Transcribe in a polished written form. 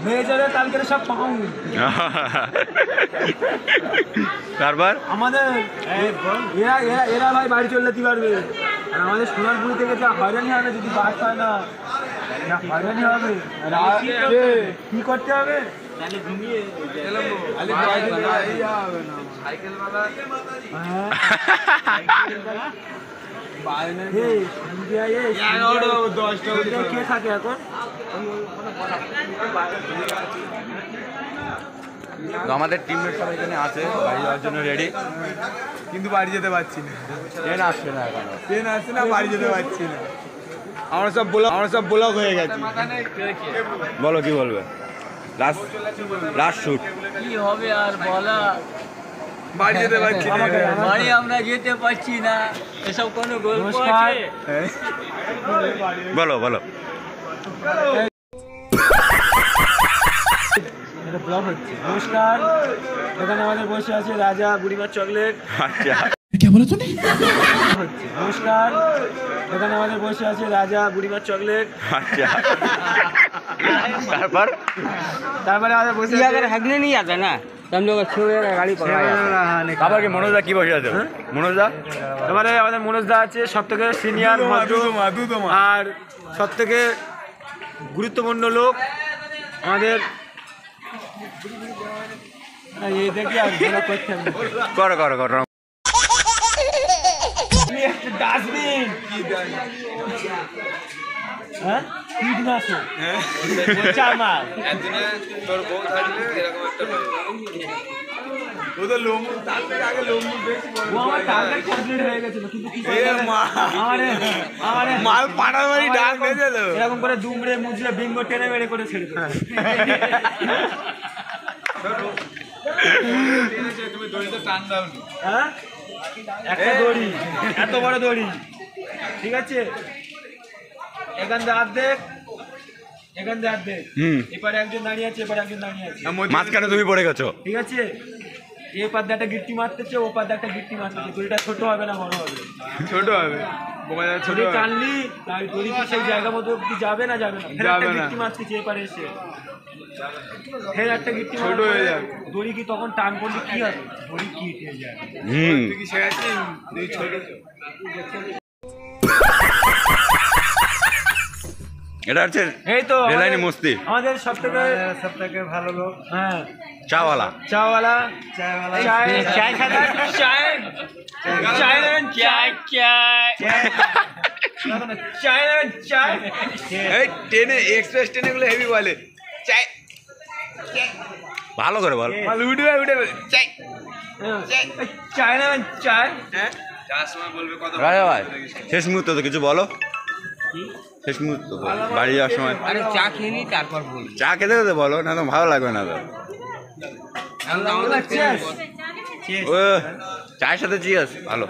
মেজরে কালকের সব পাউন্ড তারপর আমাদের এরা ভাই বাড়ি চলে যেতে পারবে। আর আমাদের সোনারপুর থেকে যা হয়রানি হবে যদি বাস হয় না, যা হয়রানি হবে। কি করতে হবে? কে থাকে এখন? তো আমাদের টিমমেট সবাই এখানে আছে, বাড়ি যাওয়ার জন্য রেডি, কিন্তু বাড়ি যেতে পারছি না। ট্রেন আসছে না এখনো, ট্রেন আসছে না, বাড়ি যেতে পারছি না। আমরা সব ব্লক হয়ে গেছি। বলো কি বলবে? লাস্ট শুট কি হবে আর বলা, বাড়ি যেতে পারছি না, বাড়ি আমরা যেতে পারছি না, এসব কোনো গল্প আছে? বলো নমস্কার, এখানে আমাদের বসে আছে রাজা বুড়িমার চকলেট। আচ্ছা নমস্কার, এখানে আমাদের বসে আছে রাজা বুড়িমার চকলেট। আচ্ছা তারপরে আমাদের বসে हगने नहीं आता ना, हम लोग गाड़ी তারপর কি মনোজদা কি বসে আছে? মনোজদা এবারে আমাদের মনোজদা আছে, সব থেকে সিনিয়র আর সব থেকে গুরুত্বপূর্ণ লোক আমাদের। করো ডাস্টবিন, হ্যাঁ কীটনাশক, চামার মাল পাড়ামারি ডাক এরকম করে দুমড়ে মুচড়ে বিঙ্গো টেনে মেরে করে ছেড়ে একটা দড়ি, এত বড় দড়ি, ঠিক আছে? এখান দিয়ে অর্ধেক, এখান দিয়ে অর্ধেক, এপারে একজন দাঁড়িয়ে আছে, এপারে একজন দাঁড়িয়ে আছে, মাঝখানে তুমি পড়ে গেছো, ঠিক আছে? এ পাদ্দা একটা গিট্টি মারতেছে, ও পাদ্দা একটা গিট্টি মারতেছে। দড়িটা ছোট হবে না বড় হবে? ছোট হবে। দড়ি টানলি তাই দড়ি কি সেই জায়গা মতো কি যাবে না যাবে না? ফের একটা গিট্টি মারতেছে এপারে এসে, ফের একটা গিট্টি ছোট হয়ে যাবে। দড়ি কি তখন টান করলে কি হবে? দড়ি কি হয়ে যাবে। এটা হচ্ছে এই তো রেলাইনি মস্তি, আমাদের সব থেকে ভালো লোক। হ্যাঁ, চাওয়ালা চায় খাতা, চায় এই ট্রেনে এক্সপ্রেস ট্রেনে গুলো হেভি বলে চাই, ভালো করে বল, উঠবে চাই চায় না চায়। হ্যাঁ যার সময় বলবে কথা রাজা ভাই শেষ মুহূর্ত তো কিছু বলো, শেষ মুহূর্ত বাড়ি যাওয়ার সময়। আরে চা খেয়ে নি তারপর বল, চা খেতে খেতে বলো, না তো ভালো লাগবে না তো। ও চায়ের সাথে চিয়ার্স, ভালো।